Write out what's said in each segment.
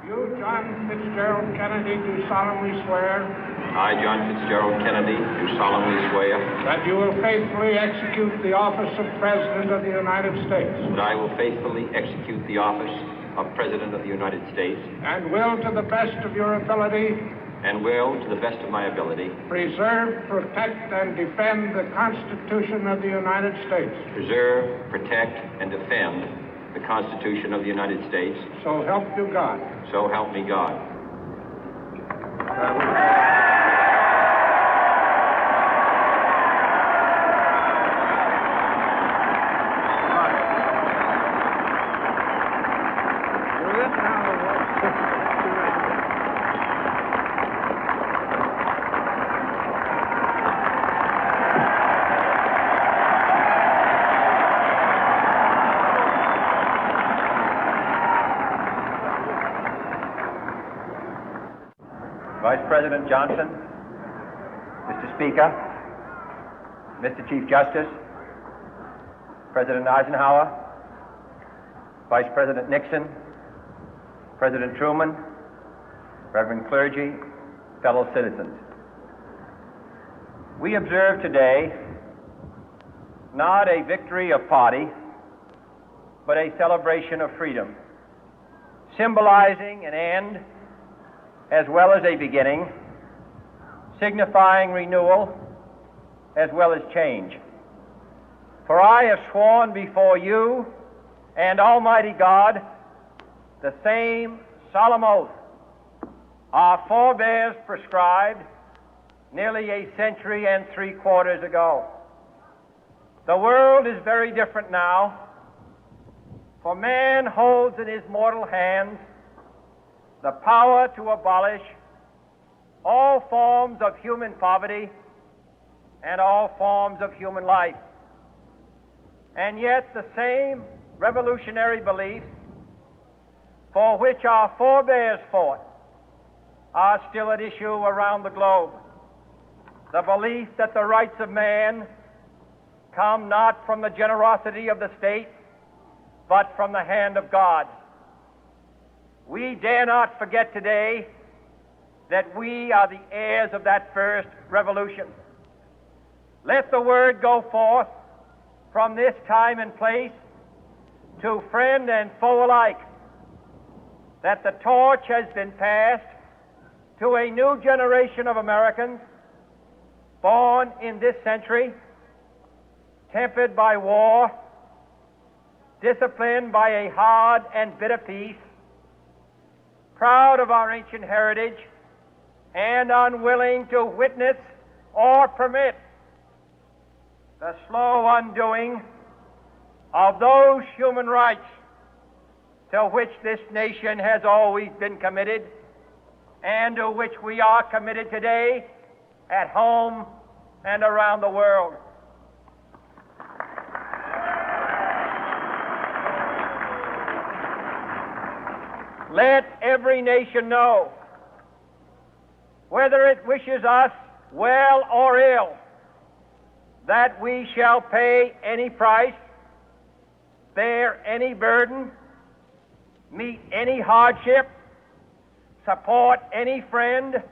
You, John Fitzgerald Kennedy, do solemnly swear. I, John Fitzgerald Kennedy, do solemnly swear. That you will faithfully execute the office of President of the United States. That I will faithfully execute the office of President of the United States. And will, to the best of your ability. And will, to the best of my ability. Preserve, protect, and defend the Constitution of the United States. Preserve, protect, and defend the Constitution of the United States. So help you God. So help me God. Vice President Johnson, Mr. Speaker, Mr. Chief Justice, President Eisenhower, Vice President Nixon, President Truman, Reverend clergy, fellow citizens. We observe today not a victory of party, but a celebration of freedom, symbolizing an end as well as a beginning, signifying renewal as well as change. For I have sworn before you and Almighty God the same solemn oath our forebears prescribed nearly a century and 3/4 ago. The world is very different now, for man holds in his mortal hands the power to abolish all forms of human poverty and all forms of human life. And yet the same revolutionary beliefs for which our forebears fought are still at issue around the globe. The belief that the rights of man come not from the generosity of the state, but from the hand of God. We dare not forget today that we are the heirs of that first revolution. Let the word go forth from this time and place to friend and foe alike that the torch has been passed to a new generation of Americans born in this century, tempered by war, disciplined by a hard and bitter peace, proud of our ancient heritage, and unwilling to witness or permit the slow undoing of those human rights to which this nation has always been committed and to which we are committed today at home and around the world. Let every nation know, whether it wishes us well or ill, that we shall pay any price, bear any burden, meet any hardship, support any friend,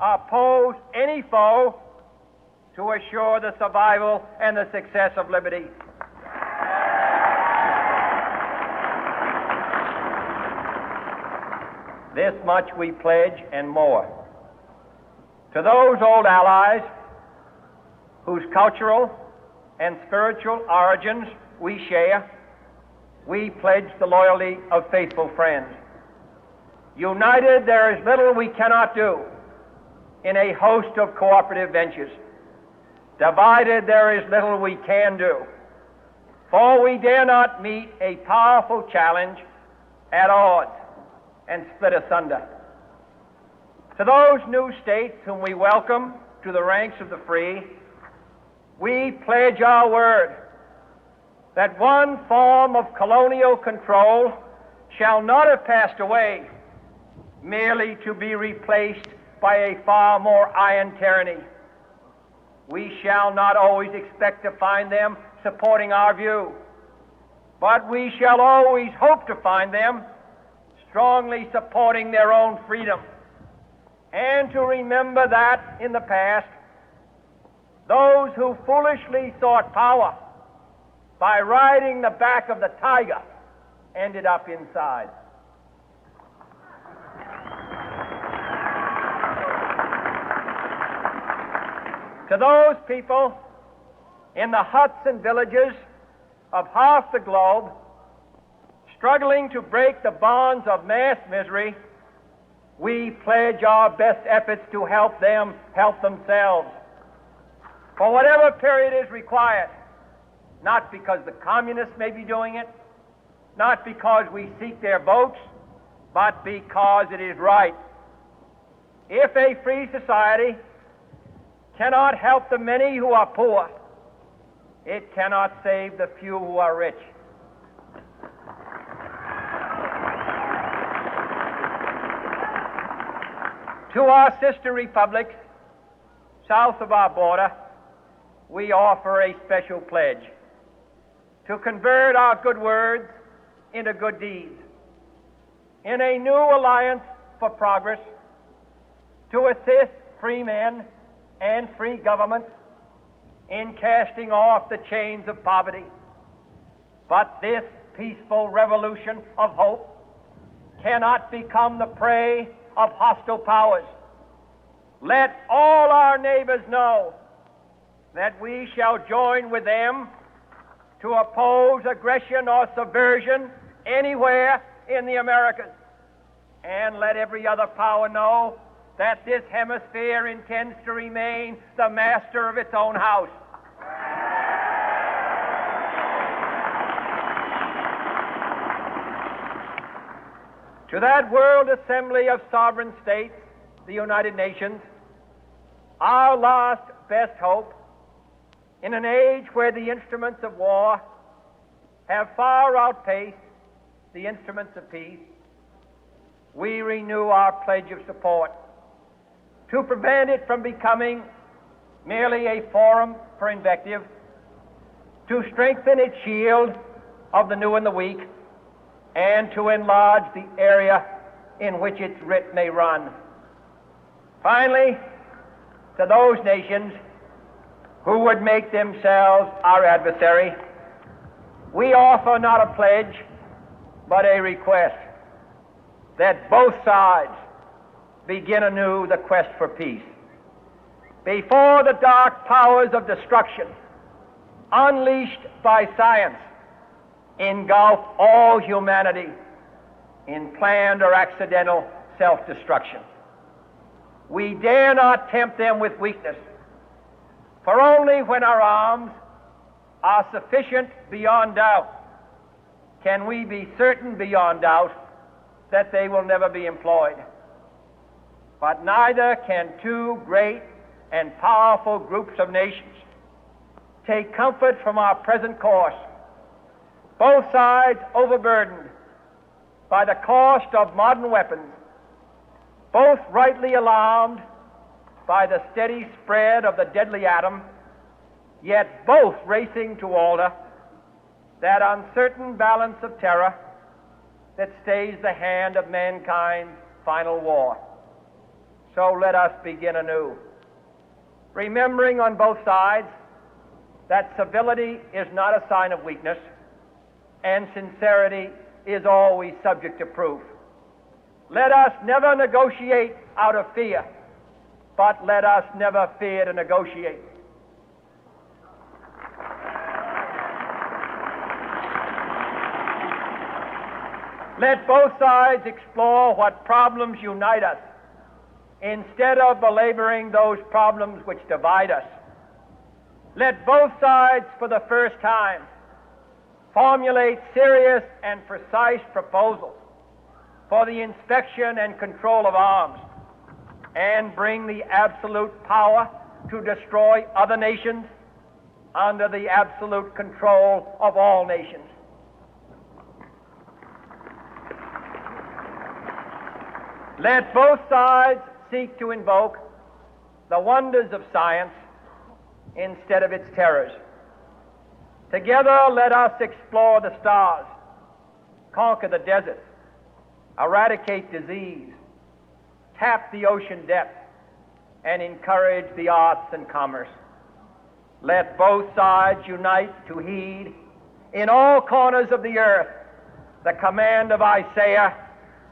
oppose any foe to assure the survival and the success of liberty. This much we pledge and more. To those old allies whose cultural and spiritual origins we share, we pledge the loyalty of faithful friends. United, there is little we cannot do in a host of cooperative ventures. Divided, there is little we can do, for we dare not meet a powerful challenge at odds and split asunder. To those new states whom we welcome to the ranks of the free, we pledge our word that one form of colonial control shall not have passed away, merely to be replaced by a far more iron tyranny. We shall not always expect to find them supporting our view, but we shall always hope to find them strongly supporting their own freedom, and to remember that in the past, those who foolishly sought power by riding the back of the tiger ended up inside. To those people in the huts and villages of half the globe struggling to break the bonds of mass misery, we pledge our best efforts to help them help themselves for whatever period is required, not because the communists may be doing it, not because we seek their votes, but because it is right. If a free society cannot help the many who are poor, it cannot save the few who are rich. To our sister republics south of our border, we offer a special pledge to convert our good words into good deeds, in a new alliance for progress, to assist free men and free governments in casting off the chains of poverty. But this peaceful revolution of hope cannot become the prey of hostile powers. Let all our neighbors know that we shall join with them to oppose aggression or subversion anywhere in the Americas. And let every other power know that this hemisphere intends to remain the master of its own house. To that World Assembly of Sovereign States, the United Nations, our last best hope, in an age where the instruments of war have far outpaced the instruments of peace, we renew our pledge of support to prevent it from becoming merely a forum for invective, to strengthen its shield of the new and the weak, and to enlarge the area in which its writ may run. Finally, to those nations who would make themselves our adversary, we offer not a pledge, but a request that both sides begin anew the quest for peace. Before the dark powers of destruction, unleashed by science, engulf all humanity in planned or accidental self-destruction, we dare not tempt them with weakness, for only when our arms are sufficient beyond doubt can we be certain beyond doubt that they will never be employed. But neither can two great and powerful groups of nations take comfort from our present course, both sides overburdened by the cost of modern weapons, both rightly alarmed by the steady spread of the deadly atom, yet both racing to alter that uncertain balance of terror that stays the hand of mankind's final war. So let us begin anew, remembering on both sides that civility is not a sign of weakness, and sincerity is always subject to proof. Let us never negotiate out of fear, but let us never fear to negotiate. Let both sides explore what problems unite us, instead of belaboring those problems which divide us. Let both sides, for the first time, formulate serious and precise proposals for the inspection and control of arms, and bring the absolute power to destroy other nations under the absolute control of all nations. Let both sides seek to invoke the wonders of science instead of its terrors. Together, let us explore the stars, conquer the deserts, eradicate disease, tap the ocean depth, and encourage the arts and commerce. Let both sides unite to heed in all corners of the earth the command of Isaiah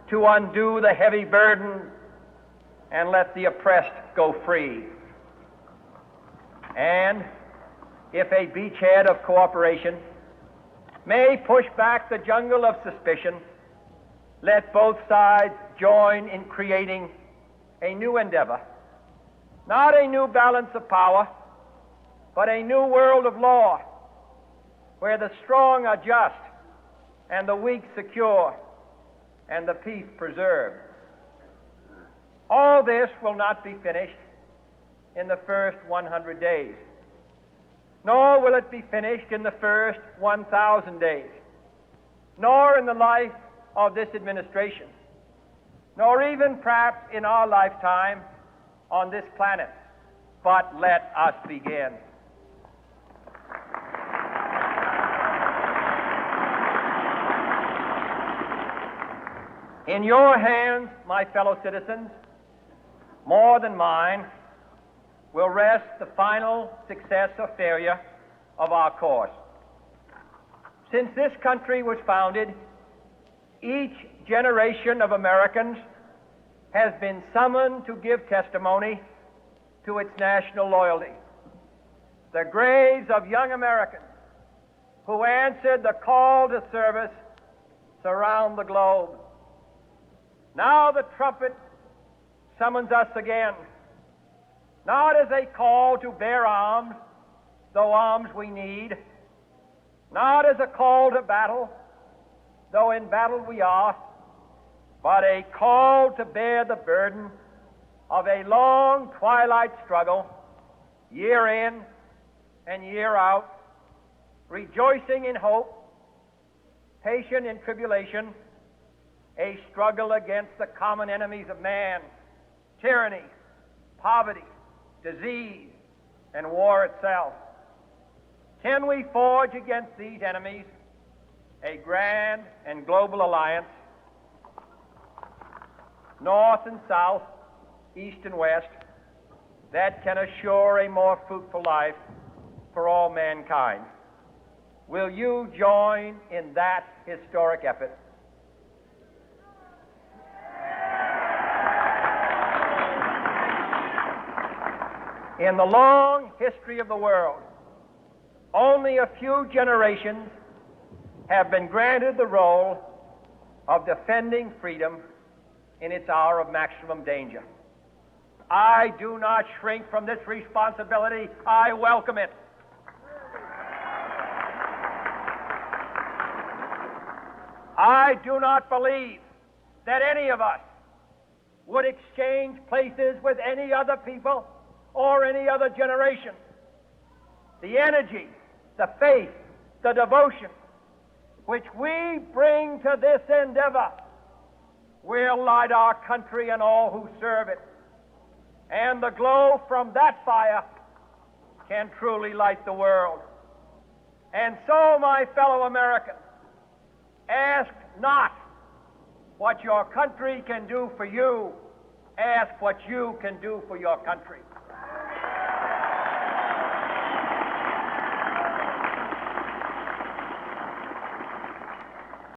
to undo the heavy burden and let the oppressed go free. And if a beachhead of cooperation may push back the jungle of suspicion, let both sides join in creating a new endeavor, not a new balance of power, but a new world of law, where the strong are just and the weak secure and the peace preserved. All this will not be finished in the first 100 days, nor will it be finished in the first 1,000 days, nor in the life of this administration, nor even perhaps in our lifetime on this planet. But let us begin. In your hands, my fellow citizens, more than mine, will rest the final success or failure of our course. Since this country was founded, each generation of Americans has been summoned to give testimony to its national loyalty. The graves of young Americans who answered the call to service surround the globe. Now the trumpet summons us again, not as a call to bear arms, though arms we need, not as a call to battle, though in battle we are, but a call to bear the burden of a long twilight struggle, year in and year out, rejoicing in hope, patient in tribulation, a struggle against the common enemies of man, tyranny, poverty, disease, and war itself. Can we forge against these enemies a grand and global alliance, north and south, east and west, that can assure a more fruitful life for all mankind? Will you join in that historic effort? In the long history of the world, only a few generations have been granted the role of defending freedom in its hour of maximum danger. I do not shrink from this responsibility. I welcome it. I do not believe that any of us would exchange places with any other people or any other generation. The energy, the faith, the devotion which we bring to this endeavor will light our country and all who serve it. And the glow from that fire can truly light the world. And so, my fellow Americans, ask not what your country can do for you, ask what you can do for your country.